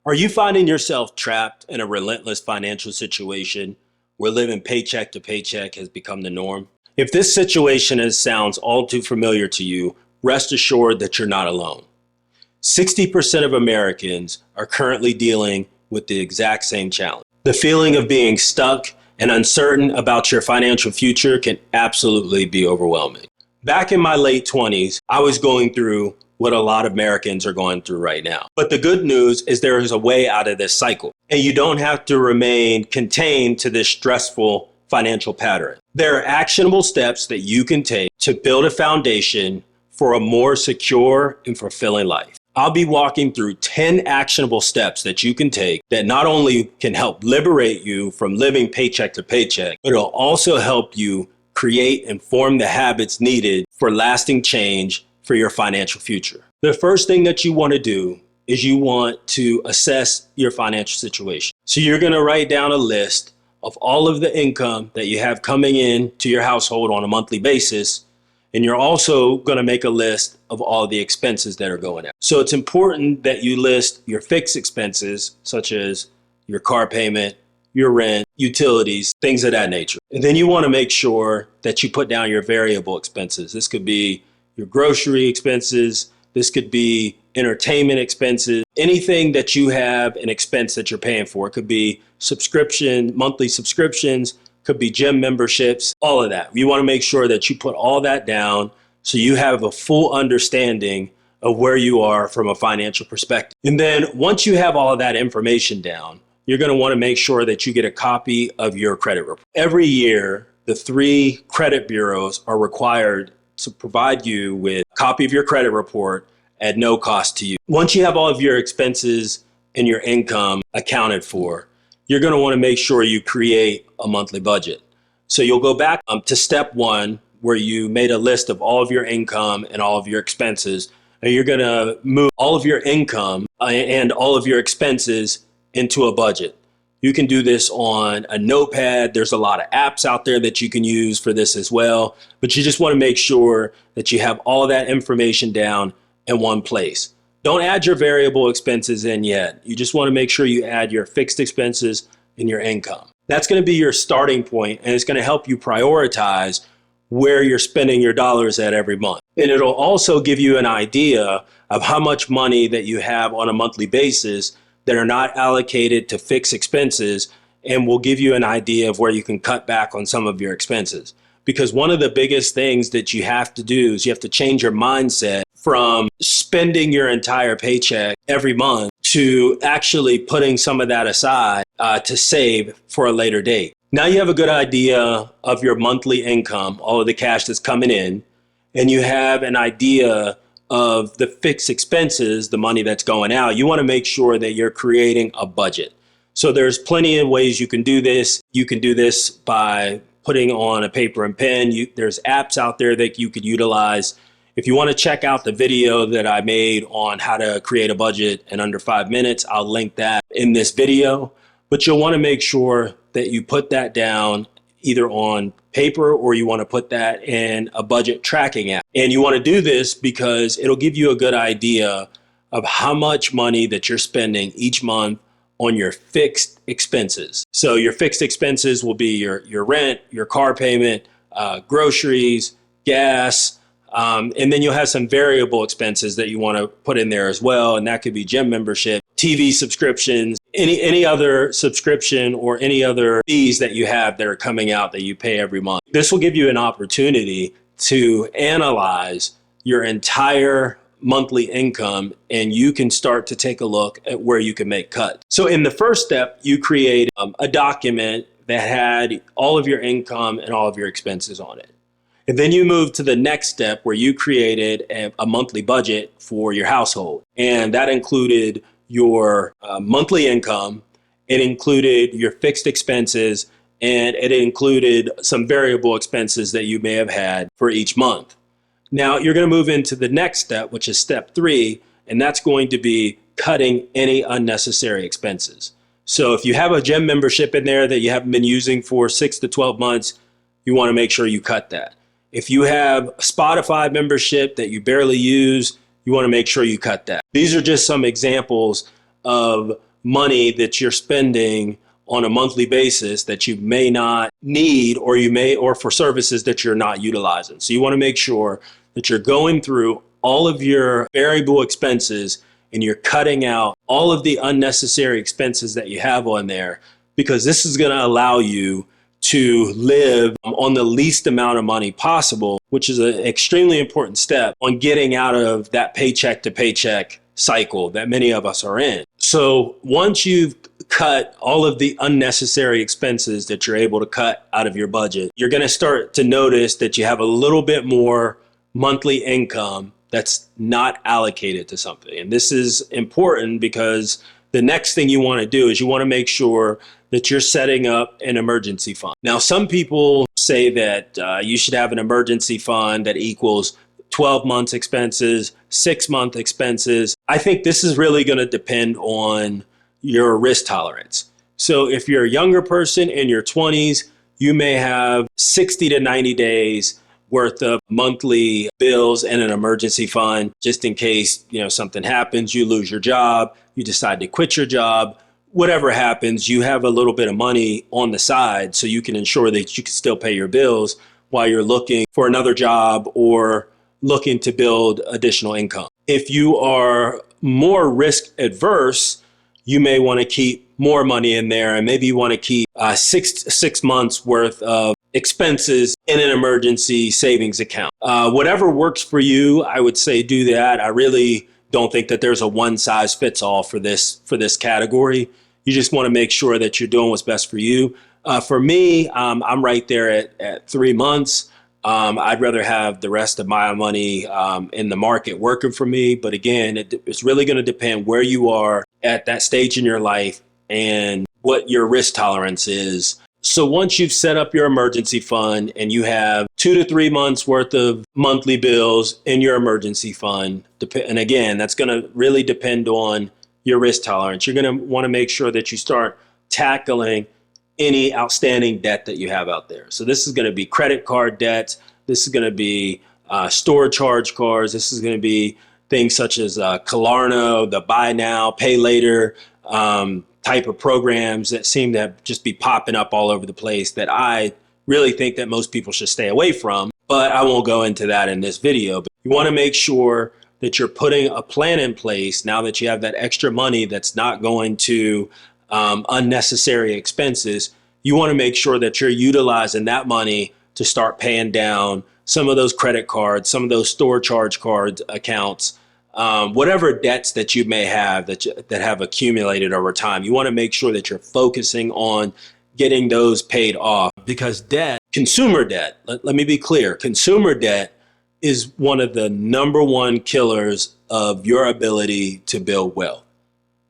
Are you finding yourself trapped in a relentless financial situation where living paycheck to paycheck has become the norm? If this situation sounds all too familiar to you, rest assured that you're not alone. 60% of Americans are currently dealing with the exact same challenge. The feeling of being stuck and uncertain about your financial future can absolutely be overwhelming. Back in my late 20s, I was going through what a lot of Americans are going through right now. But the good news is there is a way out of this cycle, and you don't have to remain contained to this stressful financial pattern. There are actionable steps that you can take to build a foundation for a more secure and fulfilling life. I'll be walking through 10 actionable steps that you can take that not only can help liberate you from living paycheck to paycheck, but it'll also help you create and form the habits needed for lasting change for your financial future. The first thing that you want to do is you want to assess your financial situation. So you're going to write down a list of all of the income that you have coming in to your household on a monthly basis. And you're also going to make a list of all the expenses that are going out. So it's important that you list your fixed expenses, such as your car payment, your rent, utilities, things of that nature. And then you want to make sure that you put down your variable expenses. This could be your grocery expenses. This could be entertainment expenses, anything that you have an expense that you're paying for. It could be monthly subscriptions, could be gym memberships, all of that. You want to make sure that you put all that down so you have a full understanding of where you are from a financial perspective. And then once you have all of that information down, you're going to want to make sure that you get a copy of your credit report. Every year, the 3 credit bureaus are required to provide you with a copy of your credit report at no cost to you. Once you have all of your expenses and your income accounted for, you're going to want to make sure you create a monthly budget. So you'll go back to step 1, where you made a list of all of your income and all of your expenses, and you're going to move all of your income and all of your expenses into a budget. You can do this on a notepad. There's a lot of apps out there that you can use for this as well, but you just want to make sure that you have all that information down in one place. Don't add your variable expenses in yet. You just want to make sure you add your fixed expenses and your income. That's going to be your starting point, and it's going to help you prioritize where you're spending your dollars at every month. And it'll also give you an idea of how much money that you have on a monthly basis that are not allocated to fixed expenses, and will give you an idea of where you can cut back on some of your expenses. Because one of the biggest things that you have to do is you have to change your mindset from spending your entire paycheck every month to actually putting some of that aside to save for a later date. Now you have a good idea of your monthly income, all of the cash that's coming in, and you have an idea of the fixed expenses, the money that's going out. You want to make sure that you're creating a budget. So there's plenty of ways you can do this. You can do this by putting on a paper and pen. There's apps out there that you could utilize. If you want to check out the video that I made on how to create a budget in under 5 minutes, I'll link that in this video. But you'll want to make sure that you put that down either on paper or you want to put that in a budget tracking app. And you want to do this because it'll give you a good idea of how much money that you're spending each month on your fixed expenses. So your fixed expenses will be your rent, your car payment, groceries, gas, and then you'll have some variable expenses that you want to put in there as well. And that could be gym membership, TV subscriptions, any other subscription or any other fees that you have that are coming out that you pay every month. This will give you an opportunity to analyze your entire monthly income, and you can start to take a look at where you can make cuts. So in the first step, you create a document that had all of your income and all of your expenses on it. And then you move to the next step where you created a monthly budget for your household. And that included your monthly income, it included your fixed expenses, and it included some variable expenses that you may have had for each month. Now you're going to move into the next step, which is step 3, and that's going to be cutting any unnecessary expenses. So if you have a gym membership in there that you haven't been using for 6 to 12 months, you want to make sure you cut that. If you have a Spotify membership that you barely use, you want to make sure you cut that. These are just some examples of money that you're spending on a monthly basis that you may not need, or for services that you're not utilizing. So you want to make sure that you're going through all of your variable expenses and you're cutting out all of the unnecessary expenses that you have on there, because this is going to allow you to live on the least amount of money possible, which is an extremely important step on getting out of that paycheck to paycheck cycle that many of us are in. So once you've cut all of the unnecessary expenses that you're able to cut out of your budget, you're going to start to notice that you have a little bit more monthly income that's not allocated to something. And this is important because the next thing you want to do is you want to make sure that you're setting up an emergency fund. Now, some people say that you should have an emergency fund that equals 12 months expenses, 6-month expenses. I think this is really going to depend on your risk tolerance. So if you're a younger person in your 20s, you may have 60 to 90 days worth of monthly bills in an emergency fund, just in case, something happens, you lose your job, you decide to quit your job, whatever happens, you have a little bit of money on the side so you can ensure that you can still pay your bills while you're looking for another job or looking to build additional income. If you are more risk adverse, you may want to keep more money in there, and maybe you want to keep 6 months worth of expenses in an emergency savings account. Whatever works for you, I would say do that. I really don't think that there's a one size fits all for this category. You just want to make sure that you're doing what's best for you. For me, I'm right there at 3 months. I'd rather have the rest of my money in the market working for me. But again, it's really going to depend where you are at that stage in your life and what your risk tolerance is. So once you've set up your emergency fund and you have 2 to 3 months worth of monthly bills in your emergency fund, and again, that's going to really depend on your risk tolerance. You're going to want to make sure that you start tackling any outstanding debt that you have out there. So this is going to be credit card debts. This is going to be store charge cards. This is going to be things such as Klarna, the buy now, pay later type of programs that seem to just be popping up all over the place that I really think that most people should stay away from. But I won't go into that in this video. But you want to make sure that you're putting a plan in place now that you have that extra money that's not going to unnecessary expenses. You want to make sure that you're utilizing that money to start paying down some of those credit cards, some of those store charge card accounts, whatever debts that you may have that have accumulated over time. You want to make sure that you're focusing on getting those paid off, because consumer debt, let me be clear, consumer debt is one of the number one killers of your ability to build wealth.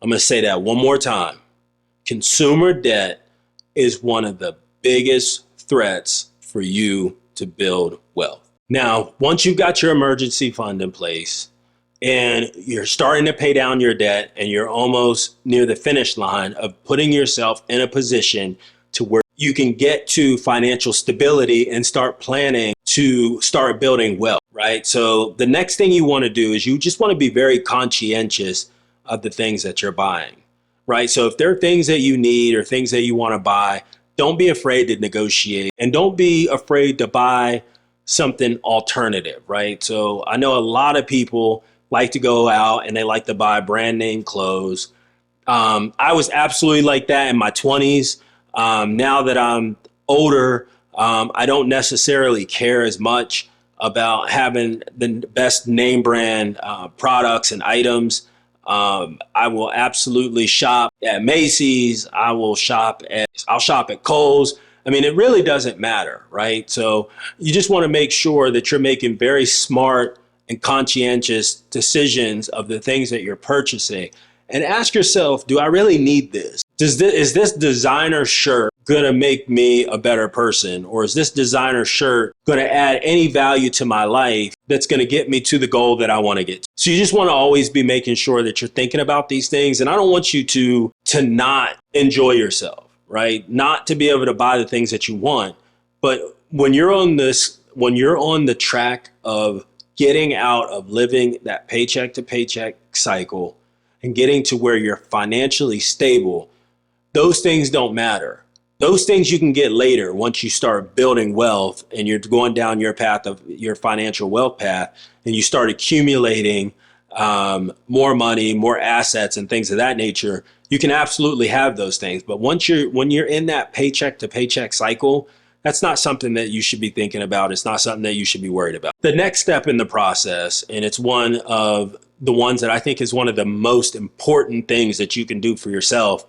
I'm going to say that one more time. Consumer debt is one of the biggest threats for you to build wealth. Now, once you've got your emergency fund in place and you're starting to pay down your debt and you're almost near the finish line of putting yourself in a position to where you can get to financial stability and start planning to start building wealth, right? So the next thing you want to do is you just want to be very conscientious of the things that you're buying, right? So if there are things that you need or things that you want to buy, don't be afraid to negotiate, and don't be afraid to buy something alternative, right? So I know a lot of people like to go out and they like to buy brand name clothes. I was absolutely like that in my 20s. Now that I'm older, I don't necessarily care as much about having the best name brand products and items. I will absolutely shop at Macy's. I'll shop at Kohl's. I mean, it really doesn't matter, right? So you just want to make sure that you're making very smart and conscientious decisions of the things that you're purchasing. And ask yourself, do I really need this? Is this designer shirt going to make me a better person? Or is this designer shirt going to add any value to my life that's going to get me to the goal that I want to get to? So you just want to always be making sure that you're thinking about these things. And I don't want you to not enjoy yourself, right? Not to be able to buy the things that you want. But when you're on the track of getting out of living that paycheck to paycheck cycle and getting to where you're financially stable, those things don't matter. Those things you can get later once you start building wealth and you're going down your path of your financial wealth path and you start accumulating more money, more assets and things of that nature. You can absolutely have those things. But when you're in that paycheck to paycheck cycle, that's not something that you should be thinking about. It's not something that you should be worried about. The next step in the process, and it's one of the ones that I think is one of the most important things that you can do for yourself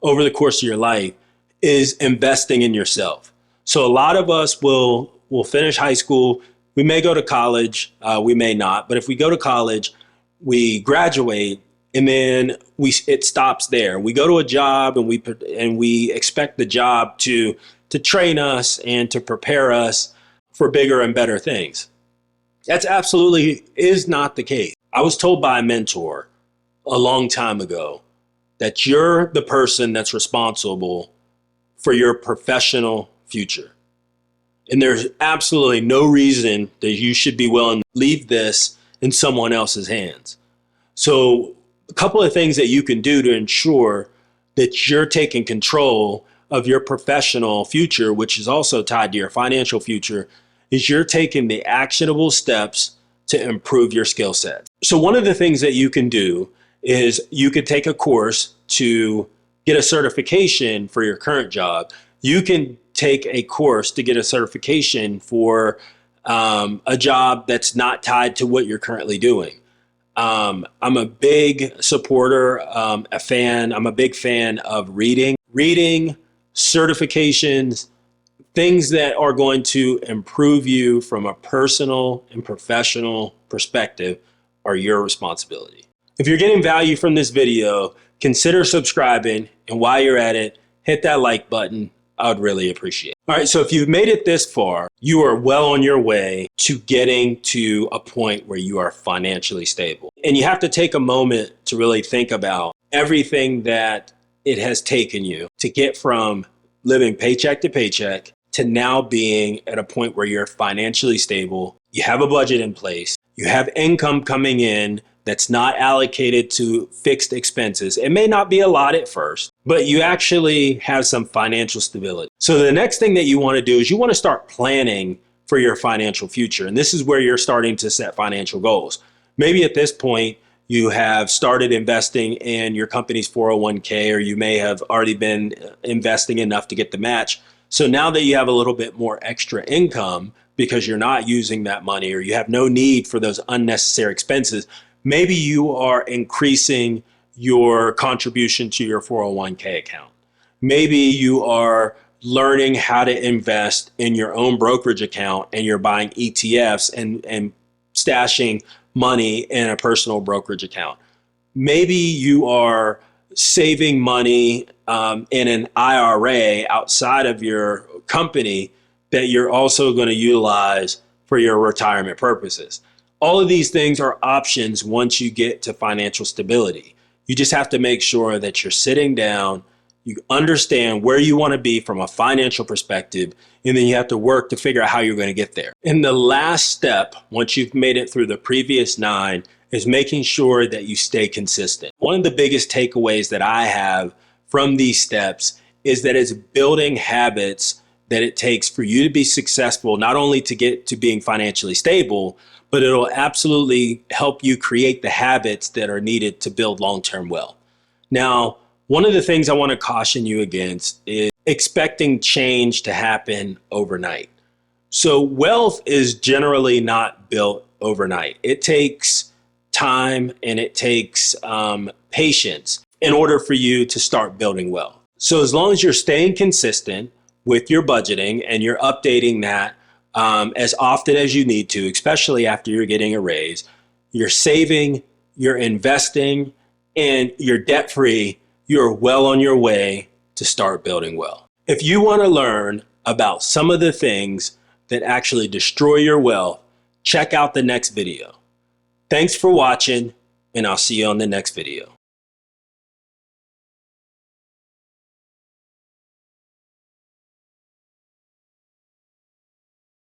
over the course of your life, is investing in yourself. So a lot of us will finish high school. We may go to college, we may not. But if we go to college, we graduate, and then it stops there. We go to a job, and we expect the job to train us and to prepare us for bigger and better things. That's absolutely is not the case. I was told by a mentor a long time ago that you're the person that's responsible for your professional future. And there's absolutely no reason that you should be willing to leave this in someone else's hands. So a couple of things that you can do to ensure that you're taking control of your professional future, which is also tied to your financial future, is you're taking the actionable steps to improve your skill set. So one of the things that you can do is you could take a course to get a certification for your current job. You can take a course to get a certification for a job that's not tied to what you're currently doing. I'm a big supporter, I'm a big fan of reading, certifications, things that are going to improve you from a personal and professional perspective are your responsibility. If you're getting value from this video, consider subscribing, and while you're at it, hit that like button. I would really appreciate it. All right, so if you've made it this far, you are well on your way to getting to a point where you are financially stable. And you have to take a moment to really think about everything that it has taken you to get from living paycheck to paycheck to now being at a point where you're financially stable. You have a budget in place. You have income coming in that's not allocated to fixed expenses. It may not be a lot at first, but you actually have some financial stability. So the next thing that you want to do is you want to start planning for your financial future. And this is where you're starting to set financial goals. Maybe at this point, you have started investing in your company's 401k, or you may have already been investing enough to get the match. So now that you have a little bit more extra income because you're not using that money, or you have no need for those unnecessary expenses, maybe you are increasing your contribution to your 401k account. Maybe you are learning how to invest in your own brokerage account, and you're buying ETFs and stashing money in a personal brokerage account. Maybe you are saving money in an IRA outside of your company that you're also going to utilize for your retirement purposes. All of these things are options once you get to financial stability. You just have to make sure that you're sitting down, you understand where you want to be from a financial perspective, and then you have to work to figure out how you're going to get there. And the last step, once you've made it through the previous 9, is making sure that you stay consistent. One of the biggest takeaways that I have from these steps is that it's building habits that it takes for you to be successful, not only to get to being financially stable, but it'll absolutely help you create the habits that are needed to build long-term wealth. Now, one of the things I want to caution you against is expecting change to happen overnight. So wealth is generally not built overnight. It takes time and it takes patience in order for you to start building wealth. So as long as you're staying consistent with your budgeting and you're updating that as often as you need to, especially after you're getting a raise, you're saving, you're investing, and you're debt-free, you're well on your way to start building wealth. If you want to learn about some of the things that actually destroy your wealth, check out the next video. Thanks for watching, and I'll see you on the next video.